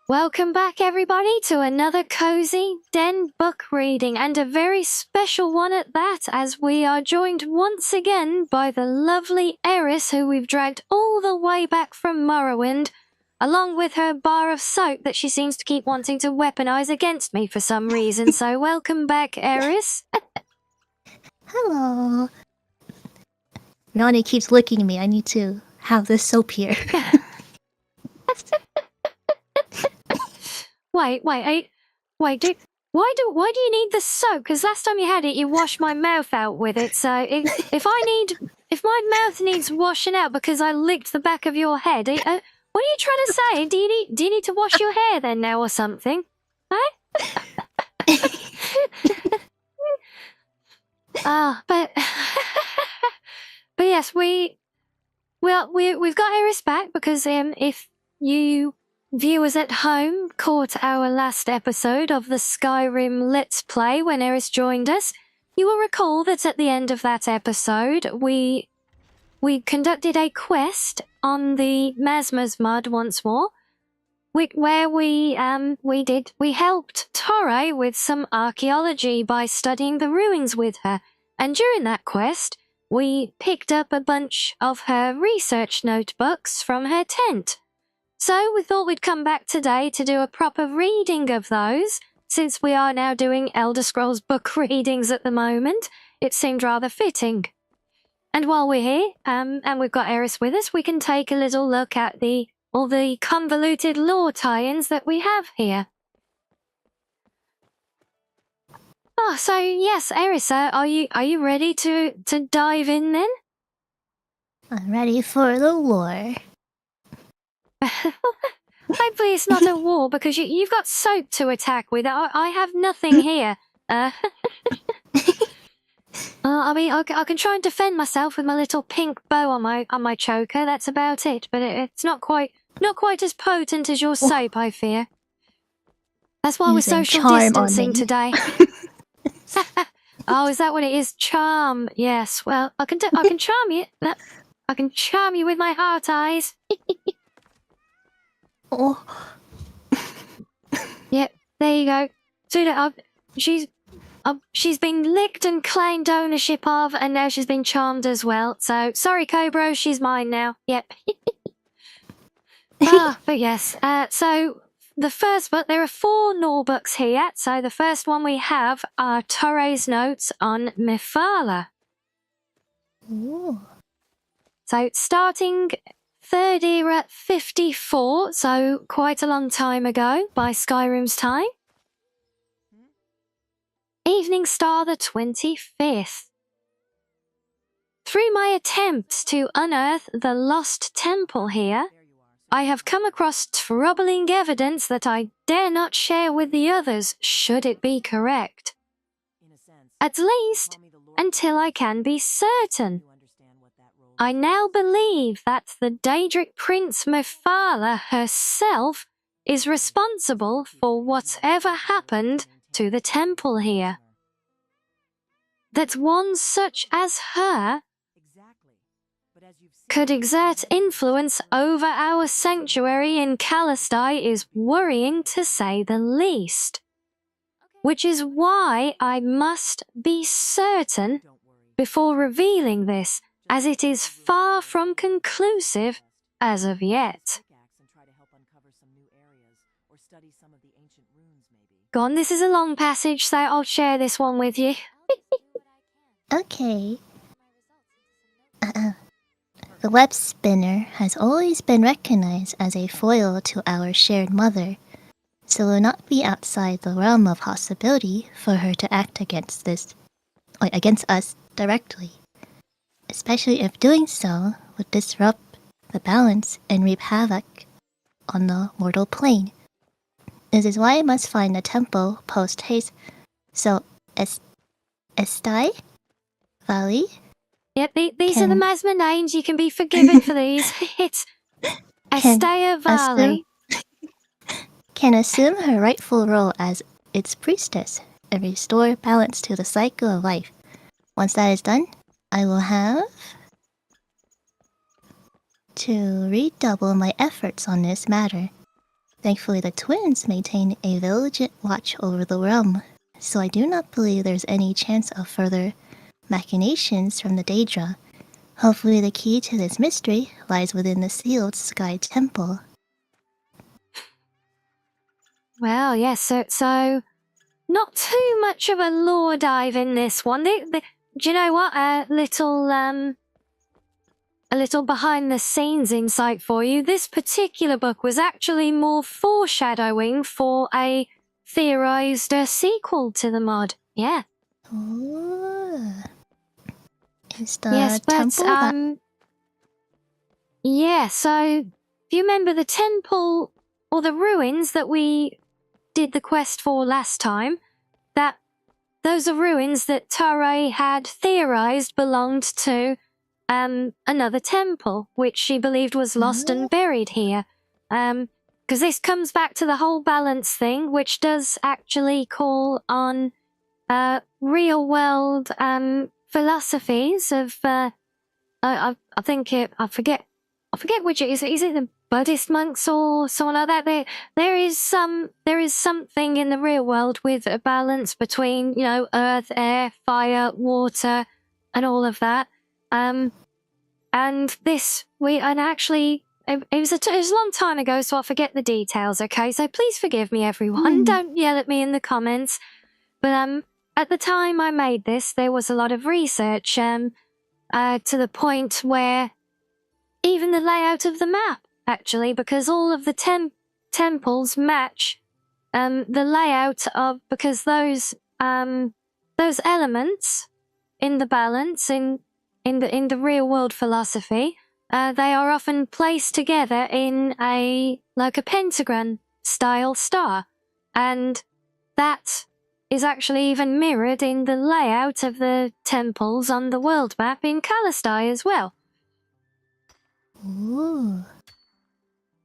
Welcome back, everybody, to another cozy den book reading, and a very special one at that, as we are joined once again by the lovely Eris, who we've dragged all the way back from Morrowind, along with her bar of soap that she seems to keep wanting to weaponize against me for some reason. So welcome back, Eris. Hello. Ronnie keeps licking me. I need to have this soap here. Wait, why do you need the soap? Because last time you had it, you washed my mouth out with it. So if my mouth needs washing out because I licked the back of your head, what are you trying to say? Do you need to wash your hair then now or something? Huh? But yes, we've got Eris back because if you viewers at home caught our last episode of the Skyrim Let's Play when Eris joined us, you will recall that at the end of that episode, we conducted a quest on the Masmer's mud once more, where we helped Torre with some archaeology by studying the ruins with her, and during that quest, we picked up a bunch of her research notebooks from her tent. So we thought we'd come back today to do a proper reading of those. Since we are now doing Elder Scrolls book readings at the moment, it seemed rather fitting. And while we're here, and we've got Eris with us, we can take a little look at all the convoluted lore tie-ins that we have here. Oh, so yes, Eris, are you ready to dive in then? I'm ready for the lore. Hopefully it's not a war, because you've got soap to attack with. I have nothing here. I mean, I can try and defend myself with my little pink bow on my choker. That's about it. But it's not quite as potent as your soap, I fear. That's why we're social distancing today. Oh, is that what it is? Charm. Yes. Well, I can charm you. I can charm you with my heart eyes. Oh. Yep, there you go. Sweetheart, she's been licked and claimed ownership of, and now she's been charmed as well. So, sorry, Cobra, she's mine now. Yep. But yes. So, the first book, there are 4 Nor books here. So, the first one we have are Torre's notes on Mephala. Ooh. So, starting 3rd era 54, so quite a long time ago by Skyrim's time. Evening Star the 25th. Through my attempts to unearth the lost temple here, I have come across troubling evidence that I dare not share with the others should it be correct. At least, until I can be certain. I now believe that the Daedric Prince Mephala herself is responsible for whatever happened to the temple here. That one such as her could exert influence over our sanctuary in Kalestai is worrying, to say the least. Which is why I must be certain before revealing this, as it is far from conclusive as of yet. Go on, this is a long passage, so I'll share this one with you. Okay. The web spinner has always been recognized as a foil to our shared mother, so it will not be outside the realm of possibility for her to act against us directly, especially if doing so would disrupt the balance and reap havoc on the mortal plane. This is why I must find the temple post haste. So, Estai? Valley? Yep, these are the Masmer names. You can be forgiven for these. It's Estea Valley. Can assume her rightful role as its priestess and restore balance to the cycle of life. Once that is done, I will have to redouble my efforts on this matter. Thankfully, the twins maintain a vigilant watch over the realm, so I do not believe there's any chance of further machinations from the Daedra. Hopefully the key to this mystery lies within the sealed Sky Temple. Well, yes, so not too much of a lore dive in this one. Do you know what? A little behind the scenes insight for you. This particular book was actually more foreshadowing for a theorized sequel to the mod. Yeah. Ooh. Is the Yes, but temple that... yeah, so if you remember the temple or the ruins that we did the quest for last time, those are ruins that Tare had theorized belonged to another temple, which she believed was lost and buried here. Because this comes back to the whole balance thing, which does actually call on real world philosophies of I think I forget which it is. Is it the Buddhist monks or someone like that? There is something in the real world with a balance between, you know, earth, air, fire, water, and all of that. And actually it was a long time ago, so I forget the details. Okay, so please forgive me, everyone. Don't yell at me in the comments. But at the time I made this, there was a lot of research to the point where even the layout of the map, actually, because all of the temples match the layout of, because those elements in the balance in the real world philosophy, they are often placed together in a pentagon style star, and that is actually even mirrored in the layout of the temples on the world map in Kalastai as well. Ooh.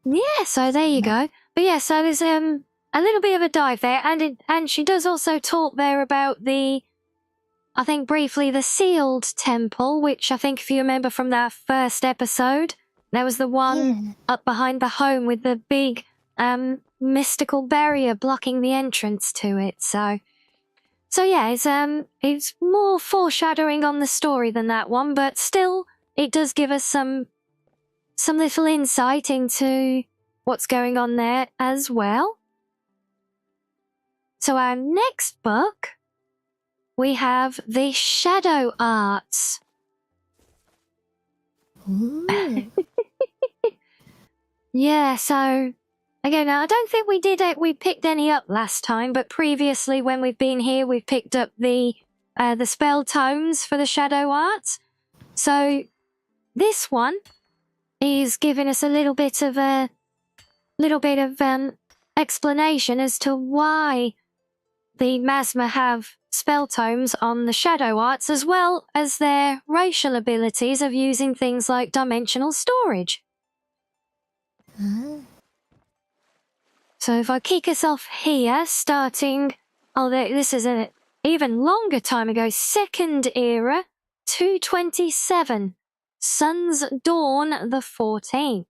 Yeah, so there you go. But yeah, so there's a little bit of a dive there, and she does also talk there about I think briefly, the sealed temple, which I think if you remember from that first episode, there was the one up behind the home with the big mystical barrier blocking the entrance to it. So yeah, it's more foreshadowing on the story than that one, but still, it does give us some little insight into what's going on there as well. So our next book, we have the Shadow Arts. Ooh. Yeah, so again, I don't think we picked any up last time, but previously when we've been here, we've picked up the spell tomes for the Shadow Arts. So this one is giving us a little bit of explanation as to why the Masmer have spell tomes on the Shadow Arts, as well as their racial abilities of using things like dimensional storage. So if I kick us off here, starting... this is an even longer time ago, Second Era, 227, Sun's Dawn the 14th.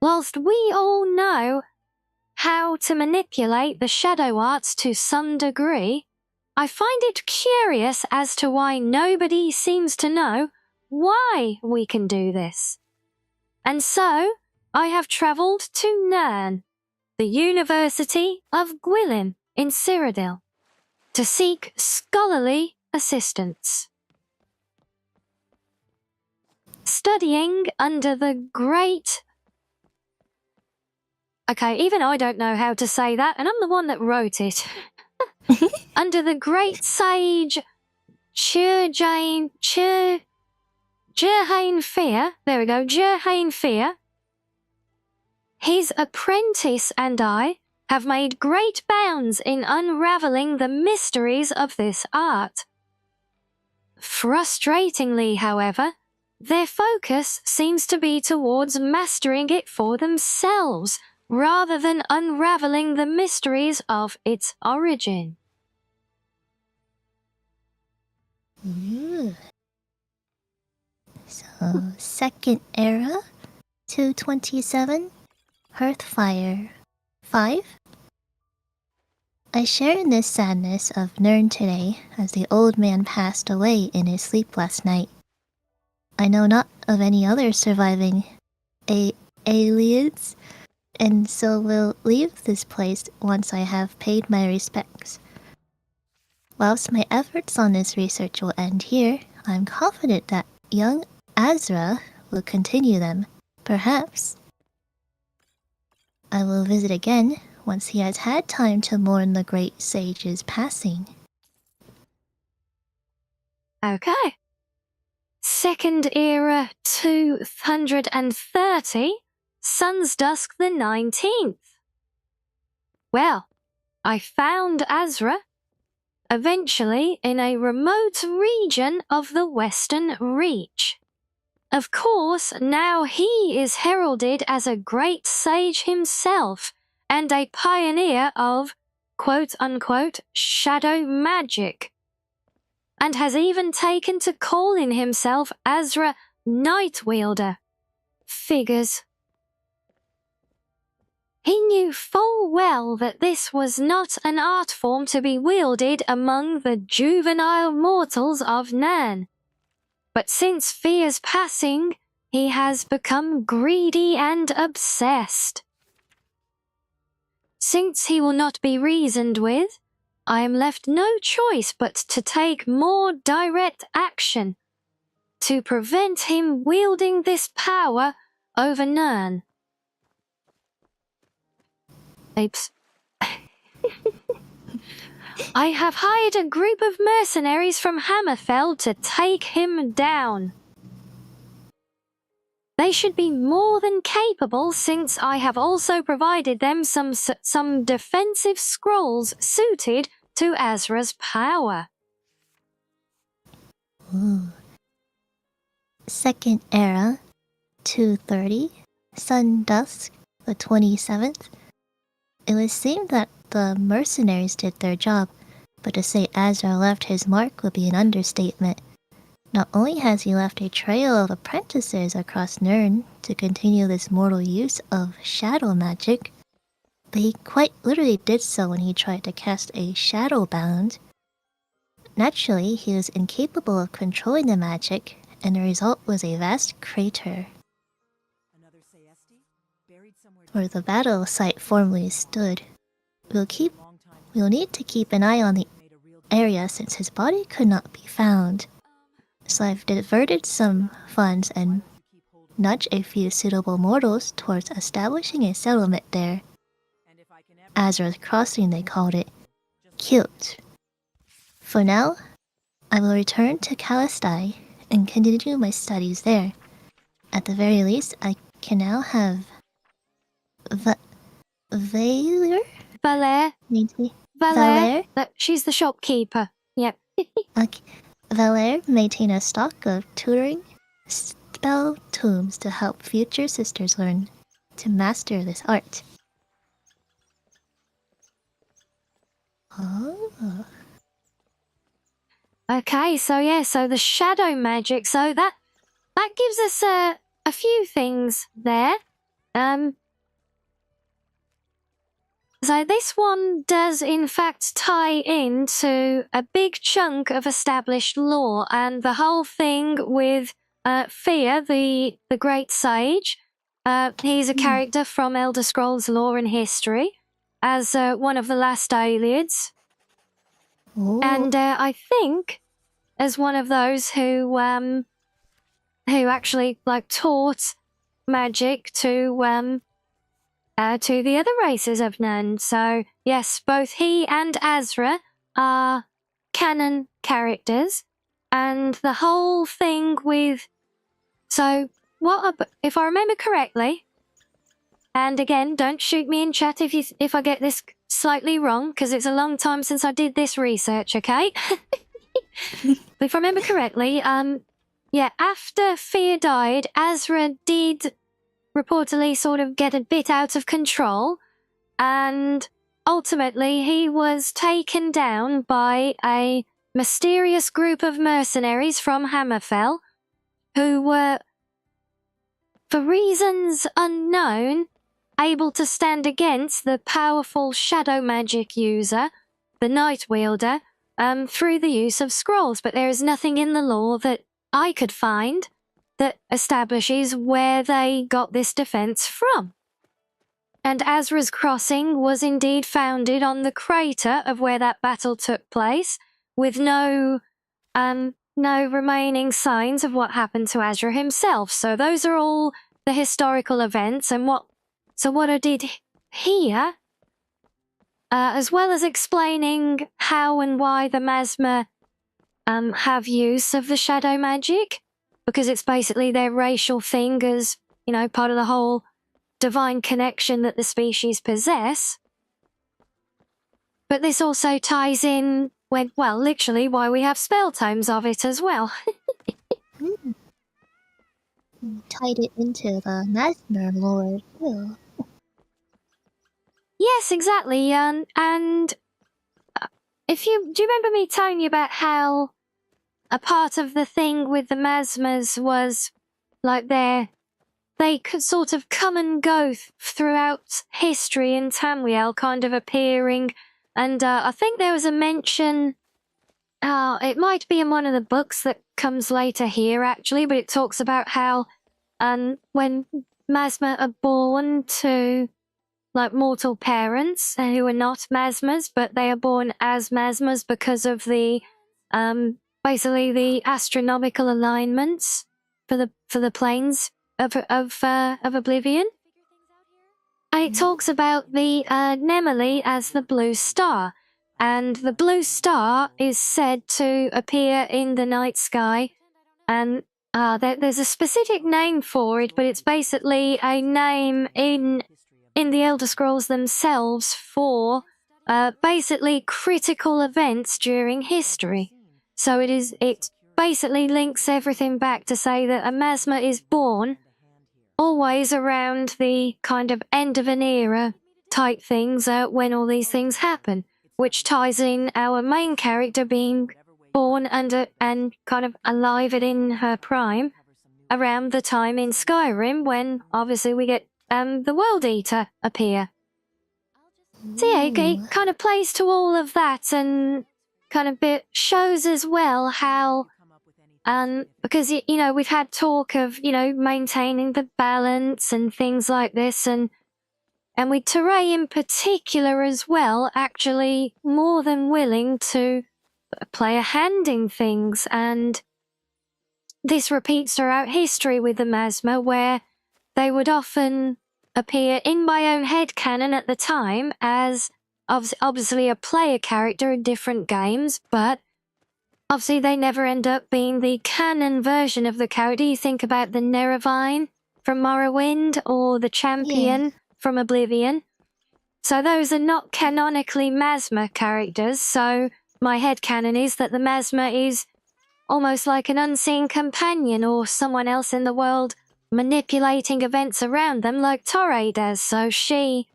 Whilst we all know how to manipulate the Shadow Arts to some degree, I find it curious as to why nobody seems to know why we can do this. And so, I have travelled to Nern, the University of Gwilym in Cyrodiil, to seek scholarly assistance. Studying under the great... Okay, even I don't know how to say that, and I'm the one that wrote it. Under the great sage Jurhain Fear, there we go, Jurhain Fear, his apprentice and I have made great bounds in unravelling the mysteries of this art. Frustratingly, however, their focus seems to be towards mastering it for themselves, rather than unravelling the mysteries of its origin. Ooh. So, Second Era, 227. Hearthfire 5? I share in this sadness of Nern today, as the old man passed away in his sleep last night. I know not of any other surviving aliens, and so will leave this place once I have paid my respects. Whilst my efforts on this research will end here, I am confident that young Azra will continue them. Perhaps I will visit again once he has had time to mourn the great sage's passing. Okay. Second Era 230, Sun's Dusk the 19th. Well, I found Azra, eventually in a remote region of the Western Reach. Of course, now he is heralded as a great sage himself and a pioneer of quote-unquote shadow magic, and has even taken to calling himself Azra Nightwielder. Figures. He knew full well that this was not an art form to be wielded among the juvenile mortals of Nern. But since Fear's passing, he has become greedy and obsessed. Since he will not be reasoned with, I am left no choice but to take more direct action to prevent him wielding this power over Nern. Apes. I have hired a group of mercenaries from Hammerfell to take him down. They should be more than capable, since I have also provided them some defensive scrolls suited to Azra's power. Ooh. Second Era 230, Sun Dusk the 27th. It would seem that the mercenaries did their job, but to say Azra left his mark would be an understatement. Not only has he left a trail of apprentices across Nern to continue this mortal use of shadow magic, but he quite literally did so when he tried to cast a shadow bound. Naturally, he was incapable of controlling the magic, and the result was a vast crater where the battle site formerly stood. We'll need to keep an eye on the area since his body could not be found. So I've diverted some funds and nudged a few suitable mortals towards establishing a settlement there. Azra's Crossing, they called it. Cute. For now, I will return to Calastai and continue my studies there. At the very least, I can now have Valere? Valere? She's the shopkeeper. Yep. Okay. Valere maintain a stock of tutoring spell tomes to help future sisters learn to master this art. Oh. Okay, so the shadow magic, so that gives us a few things there. So this one does in fact tie into a big chunk of established lore, and the whole thing with Fear, the great sage. He's a character from Elder Scrolls lore and history, as one of the last Ayleids. Ooh. And I think as one of those who actually taught magic to the other races of Nern. So yes, both he and Azra are canon characters, and the whole thing with if I remember correctly, and again, don't shoot me in chat if I get this slightly wrong, because it's a long time since I did this research, okay? But if I remember correctly, after Fear died, Azra did reportedly sort of get a bit out of control, and ultimately he was taken down by a mysterious group of mercenaries from Hammerfell, who were, for reasons unknown, able to stand against the powerful shadow magic user, the Night Wielder, through the use of scrolls. But there is nothing in the lore that I could find that establishes where they got this defense from. And Azra's Crossing was indeed founded on the crater of where that battle took place, with no remaining signs of what happened to Azra himself. So those are all the historical events. And what I did here, as well as explaining how and why the Masmer have use of the shadow magic, because it's basically their racial thing as, part of the whole divine connection that the species possess. But this also ties in with, literally why we have spell tomes of it as well. Tied it into the Masmer lore, too. Yes, exactly. And do you remember me telling you about how a part of the thing with the Masmers was like they could sort of come and go throughout history in Tamriel, kind of appearing. And I think there was a mention, it might be in one of the books that comes later here, actually, but it talks about how when Masmer are born to, mortal parents who are not Masmers, but they are born as Masmers because of the, basically the astronomical alignments for the planes of Oblivion. And it talks about the Nemele as the blue star, and the blue star is said to appear in the night sky, and there's a specific name for it, but it's basically a name in the Elder Scrolls themselves for basically critical events during history. So it basically links everything back to say that a Masmer is born always around the kind of end of an era type things when all these things happen, which ties in our main character being born under and kind of alive and in her prime around the time in Skyrim when obviously we get the World Eater appear. So yeah, it kind of plays to all of that and kind of shows as well how because, we've had talk of, maintaining the balance and things like this, and with Teray in particular as well, actually more than willing to play a hand in things. And this repeats throughout history with the Masmer, where they would often appear in my own headcanon at the time as obviously a player character in different games, but obviously, they never end up being the canon version of the character. You think about the Neravine from Morrowind or the Champion from Oblivion. So those are not canonically Masmer characters. So my headcanon is that the Masmer is almost like an unseen companion or someone else in the world manipulating events around them like Torre does. So she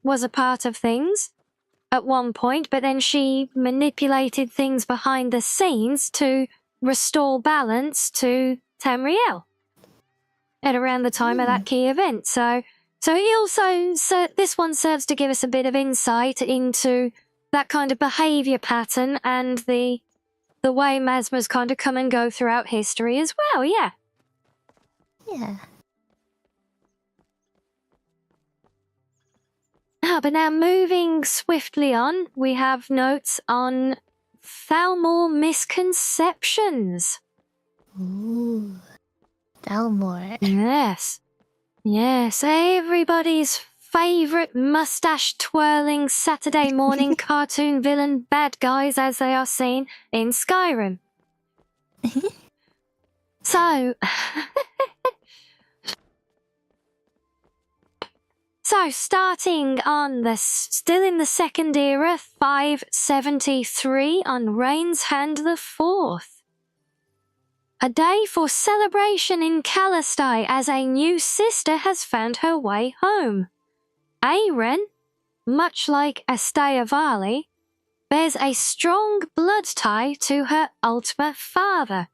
was a part of things at one point, but then she manipulated things behind the scenes to restore balance to Tamriel at around the time of that key event. So he also, this one serves to give us a bit of insight into that kind of behavior pattern and the way Masmers kind of come and go throughout history as well, yeah. Yeah. But now moving swiftly on, we have notes on Thalmor misconceptions. Ooh. Thalmor. Yes, everybody's favourite mustache-twirling Saturday morning cartoon villain bad guys as they are seen in Skyrim. So, starting on still in the Second Era, 573 on Rain's Hand the Fourth. A day for celebration in Kalestai as a new sister has found her way home. Aren, much like Astea Vali, bears a strong blood tie to her Ultima father.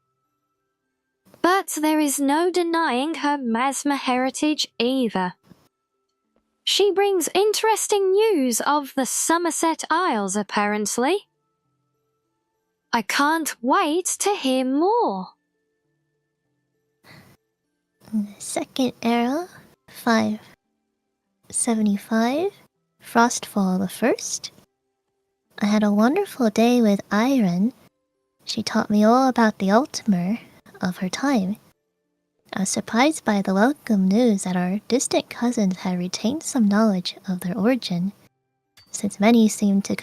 But there is no denying her Masmer heritage either. she brings interesting news of the Somerset Isles, apparently. I can't wait to hear more. Second era, 575, Frostfall the First. I had a wonderful day with Irene. She taught me all about the Ultimer of her time. I was surprised by the welcome news that our distant cousins had retained some knowledge of their origin, since many seemed to have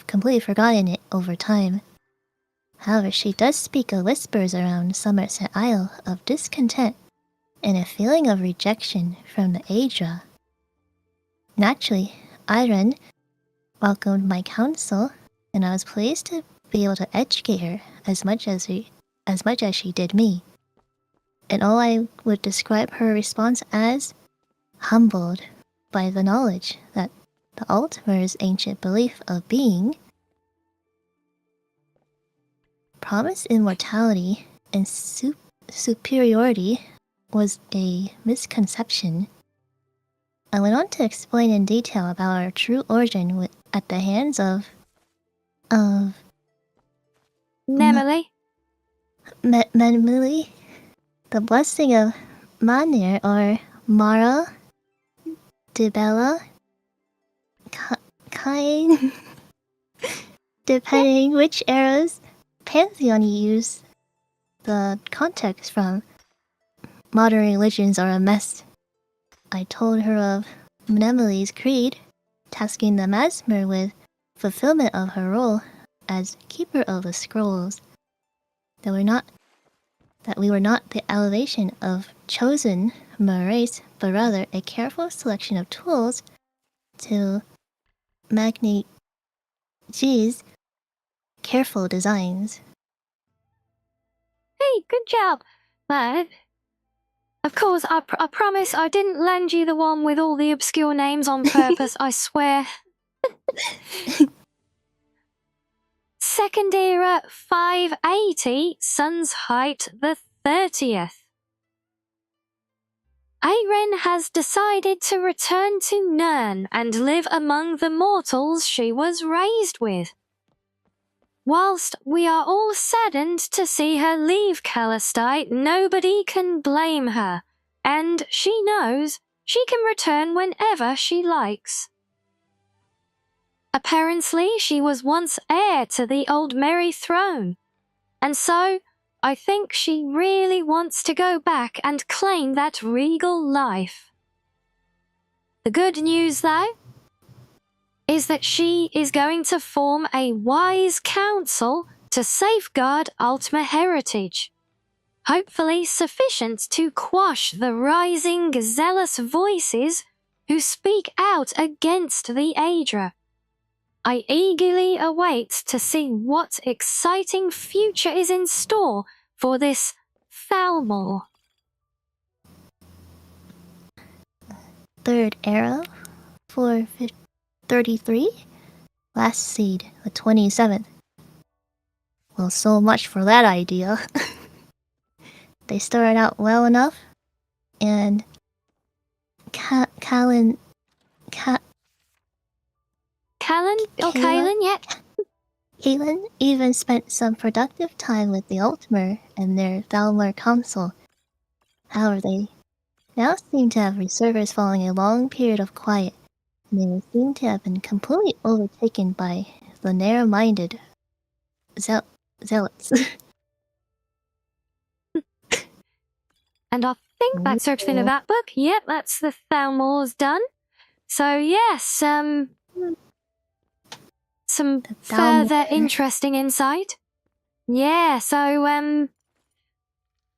completely forgotten it over time. However, she does speak of whispers around Somerset Isle of discontent and a feeling of rejection from the Aedra. Naturally, Irene welcomed my counsel, and I was pleased to be able to educate her as much as she did me. And all I would describe her response as humbled by the knowledge that the Ultimer's ancient belief of being promised immortality and superiority was a misconception. I went on to explain in detail about our true origin at the hands of Nemily? Menmuli, the blessing of Manir or Mara, Dibella, Kain, depending which era's pantheon you use the context from. Modern religions are a mess. I told her of Mnemoly's creed, tasking the Masmer with fulfillment of her role as keeper of the scrolls. That we were not the elevation of chosen race, but rather a careful selection of tools to Magni G's careful designs. Hey, good job, lad. Of course, I promise I didn't lend you the one with all the obscure names on purpose, I swear. Second era 580, Sun's Height the 30th. Aeren has decided to return to Nirn and live among the mortals she was raised with. Whilst we are all saddened to see her leave Calistite, nobody can blame her, and she knows she can return whenever she likes. Apparently, she was once heir to the old Merry throne, and so I think she really wants to go back and claim that regal life. The good news, though, is that she is going to form a wise council to safeguard Ultima heritage, hopefully sufficient to quash the rising zealous voices who speak out against the Aedra. I eagerly await to see what exciting future is in store for this Thalmor. Third era, 433, last seed, the 27th. Well, so much for that idea. They started out well enough, and Callan, yeah. Kaelin even spent some productive time with the Ultimer and their Thalmor council. However, they now seem to have reservists following a long period of quiet, and they seem to have been completely overtaken by the narrow-minded zealots. And I think that's everything of that book. Yep, that's the Thalmor's done. So yes, some further interesting insight. Yeah, so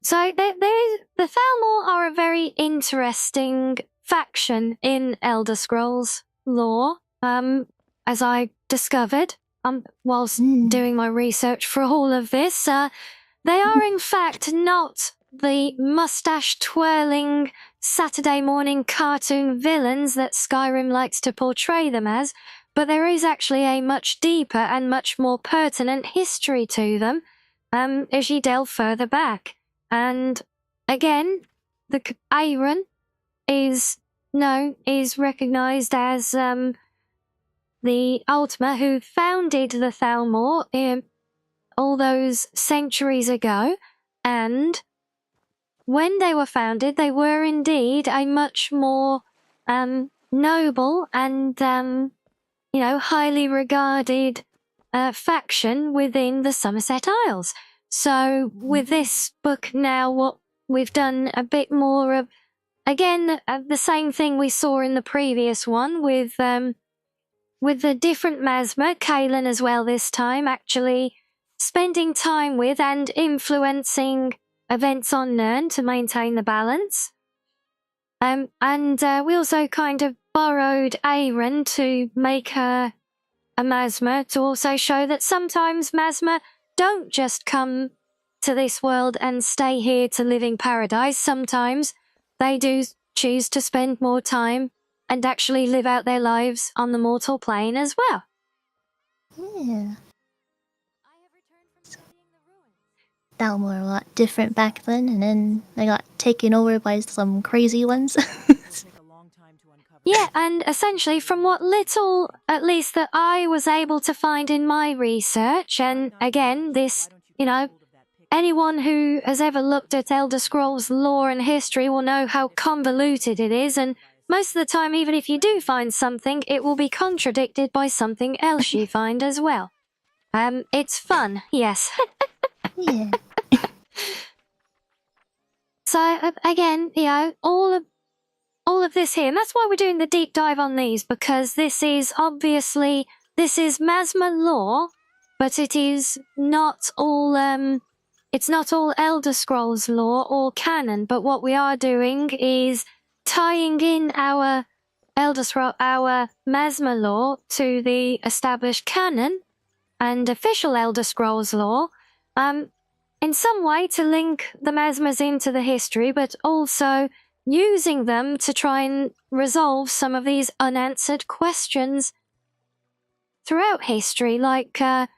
the Thalmor are a very interesting faction in Elder Scrolls lore. As I discovered, whilst doing my research for all of this, they are in fact not the mustache-twirling Saturday morning cartoon villains that Skyrim likes to portray them as, but there is actually a much deeper and much more pertinent history to them as you delve further back. And again, the Aeren is is recognized as the Ultima who founded the Thalmor all those centuries ago, and when they were founded, they were indeed a much more noble and highly regarded faction within the Somerset Isles. So with this book now, what we've done a bit more of, again, the same thing we saw in the previous one with the different Masmer, Kaelin as well this time, actually spending time with and influencing events on Nirn to maintain the balance. And we also kind of borrowed Aeron to make her a Masmer to also show that sometimes Masmer don't just come to this world and stay here to live in paradise. Sometimes they do choose to spend more time and actually live out their lives on the mortal plane as well. Yeah. Thalmor were a lot different back then, and then they got taken over by some crazy ones. Yeah, and essentially from what little, at least that I was able to find in my research, and again, this, anyone who has ever looked at Elder Scrolls lore and history will know how convoluted it is, and most of the time, even if you do find something, it will be contradicted by something else you find as well. It's fun, yes. Yeah. So, again, all of this here, and that's why we're doing the deep dive on these, because this is Masmer lore, but it is not all, it's not all Elder Scrolls lore or canon, but what we are doing is tying in our our Masmer lore to the established canon and official Elder Scrolls lore, in some way to link the Masmers into the history, but also using them to try and resolve some of these unanswered questions throughout history, like the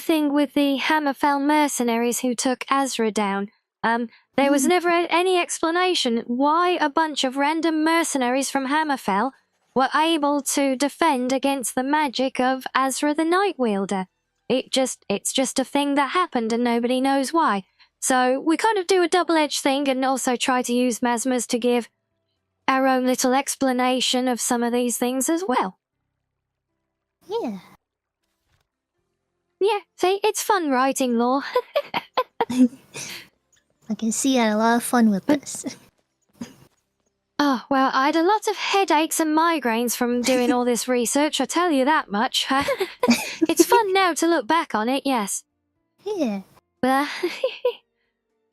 thing with the Hammerfell mercenaries who took Azra down. There was never any explanation why a bunch of random mercenaries from Hammerfell were able to defend against the magic of Azra the Nightwielder. It's just a thing that happened and nobody knows why. So we kind of do a double-edged thing and also try to use Masmers to give our own little explanation of some of these things as well. Yeah. Yeah, see, it's fun writing lore. I can see you had a lot of fun with this. Oh, well, I had a lot of headaches and migraines from doing all this research, I tell you that much. It's fun now to look back on it, yes. Yeah. But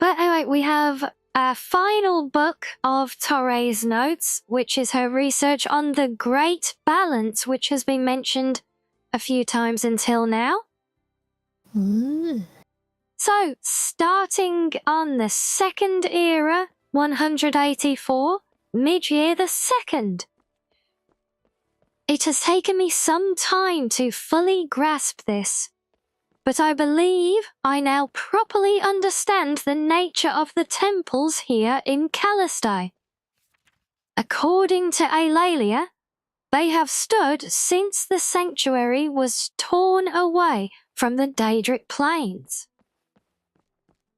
anyway, we have a final book of Torre's notes, which is her research on the Great Balance, which has been mentioned a few times until now. Ooh. So, starting on the Second Era, 184, mid-year the 2nd. It has taken me some time to fully grasp this, but I believe I now properly understand the nature of the temples here in Callistae. According to Eulalia, they have stood since the sanctuary was torn away from the Daedric plains.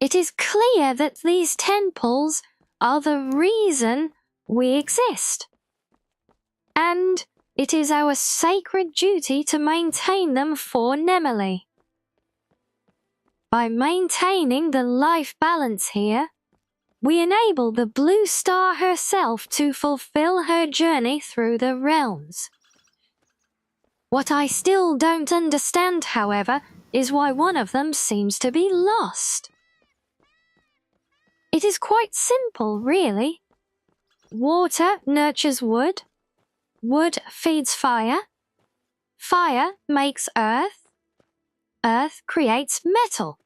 It is clear that these temples are the reason we exist, and it is our sacred duty to maintain them for Nemele. By maintaining the life balance here, we enable the Blue Star herself to fulfill her journey through the realms. What I still don't understand, however, is why one of them seems to be lost. It is quite simple, really. Water nurtures wood, wood feeds fire, fire makes earth, earth creates metal,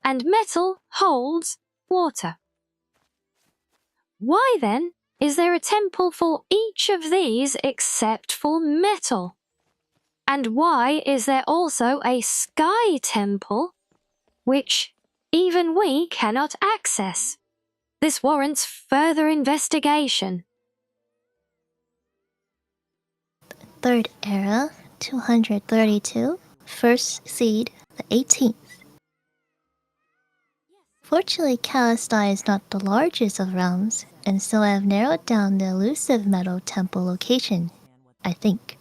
and metal holds water. Why, then, is there a temple for each of these except for metal? And why is there also a sky temple, which even we cannot access? This warrants further investigation. Third era, 232. First seed, the 18th. Fortunately, Kalastai is not the largest of realms, and so I have narrowed down the elusive metal temple location, I think.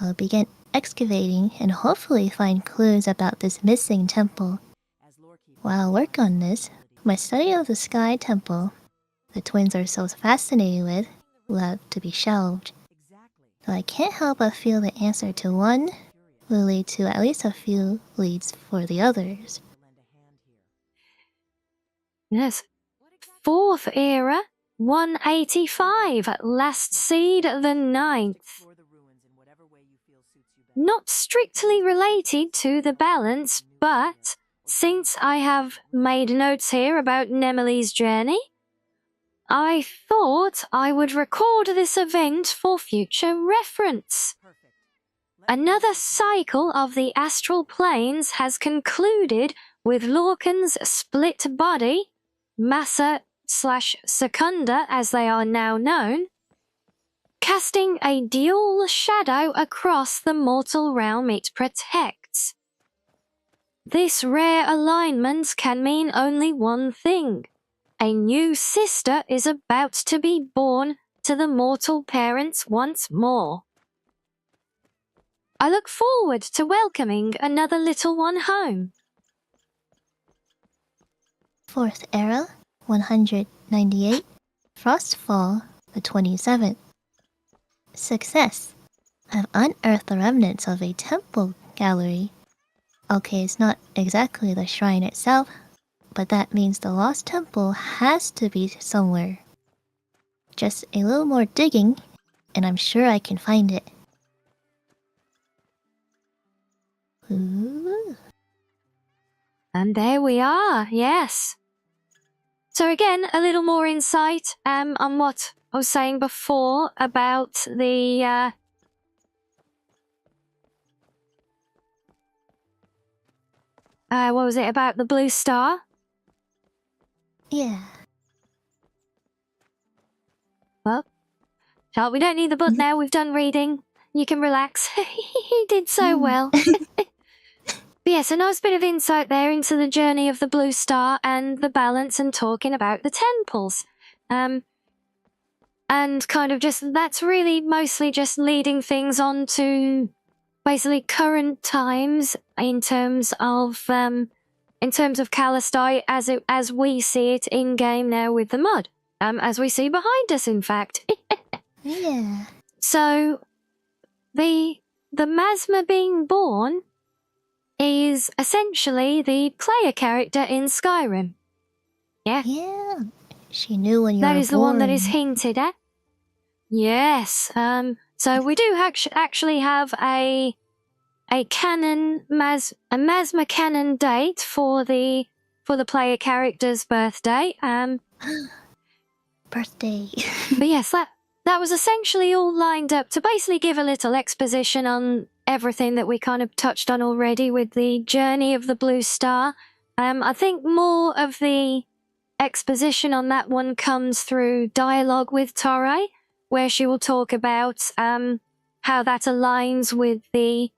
I'll begin excavating and hopefully find clues about this missing temple. While I work on this, my study of the Sky Temple, the twins are so fascinated with, will have to be shelved. Though I can't help but feel the answer to one will lead to at least a few leads for the others. Yes. Fourth era, 185. Last seed, the 9th. Not strictly related to the balance, but since I have made notes here about Nemele's journey, I thought I would record this event for future reference. Another cycle of the astral planes has concluded with Lorcan's split body, Massa/Secunda as they are now known, casting a dual shadow across the mortal realm it protects. This rare alignment can mean only one thing. A new sister is about to be born to the mortal parents once more. I look forward to welcoming another little one home. Fourth era, 198. Frostfall, the 27th. Success. I've unearthed the remnants of a temple gallery. Okay, it's not exactly the shrine itself, but that means the lost temple has to be somewhere. Just a little more digging, and I'm sure I can find it. Ooh. And there we are, yes. So again, a little more insight on what I was saying before about the what was it about the blue star? Yeah. Well, we don't need the book now. We've done reading. You can relax. He did so well. But yes, a nice bit of insight there into the journey of the blue star and the balance and talking about the temples. And kind of just, that's really mostly just leading things on to basically current times in terms of Kalastai as we see it in game now with the mud. As we see behind us, in fact. Yeah. So the Masmer being born is essentially the player character in Skyrim. Yeah? Yeah. She knew when you were born. That is the one that is hinted at. Yes. So we do actually have a Masmer canon date for the player character's birthday. Birthday. But yes, that was essentially all lined up to basically give a little exposition on everything that we kind of touched on already with the journey of the blue star. I think more of the exposition on that one comes through dialogue with Torre, where she will talk about how that aligns with the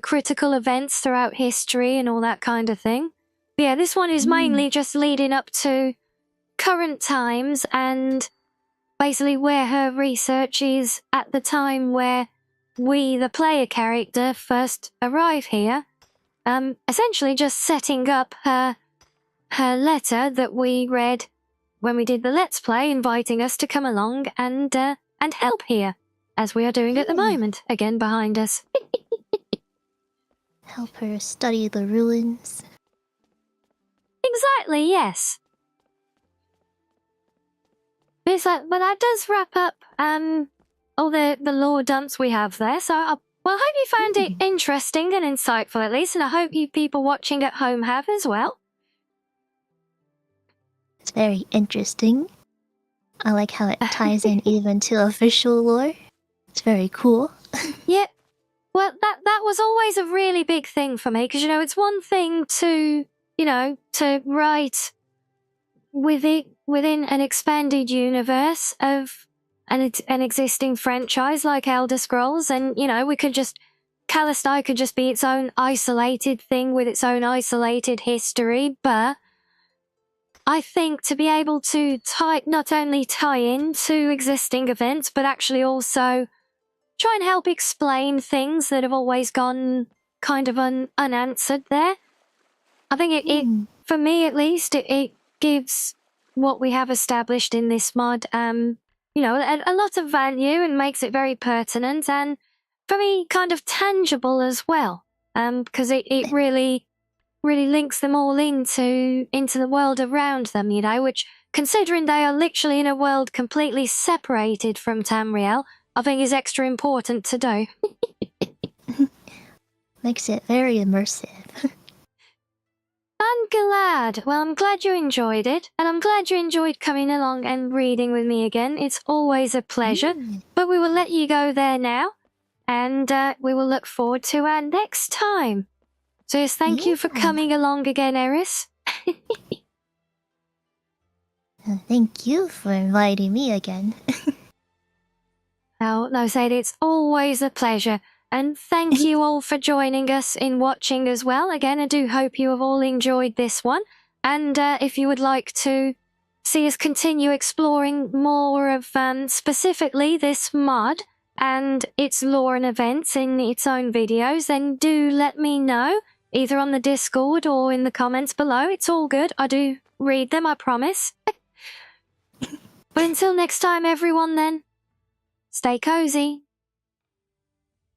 critical events throughout history and all that kind of thing. But yeah, this one is mainly just leading up to current times and basically where her research is at the time where we, the player character, first arrive here. Essentially just setting up her letter that we read when we did the Let's Play, inviting us to come along and help here, as we are doing at the moment, again behind us. Help her study the ruins. Exactly, yes. But that does wrap up all the lore dumps we have there. So, I hope you found it interesting and insightful at least, and I hope you people watching at home have as well. It's very interesting. I like how it ties in even to official lore. It's very cool. Yeah. Well, that was always a really big thing for me, because, it's one thing to, to write within an expanded universe of an existing franchise like Elder Scrolls, and, you know, Callisto could just be its own isolated thing with its own isolated history, but I think to be able to not only tie into existing events, but actually also try and help explain things that have always gone kind of unanswered there. I think it for me at least, it gives what we have established in this mod, you know, a lot of value and makes it very pertinent and for me kind of tangible as well, because it really links them all into the world around them, you know, which, considering they are literally in a world completely separated from Tamriel, I think is extra important to do. Makes it very immersive. I'm glad. Well, I'm glad you enjoyed it, and I'm glad you enjoyed coming along and reading with me again. It's always a pleasure. But we will let you go there now, and we will look forward to our next time. So yes, thank you for coming along again, Eris. Thank you for inviting me again. No, Sadie, it's always a pleasure. And thank you all for joining us in watching as well. Again, I do hope you have all enjoyed this one. And if you would like to see us continue exploring more of specifically this mod and its lore and events in its own videos, then do let me know, either on the Discord or in the comments below. It's all good. I do read them, I promise. But until next time, everyone, then, stay cozy.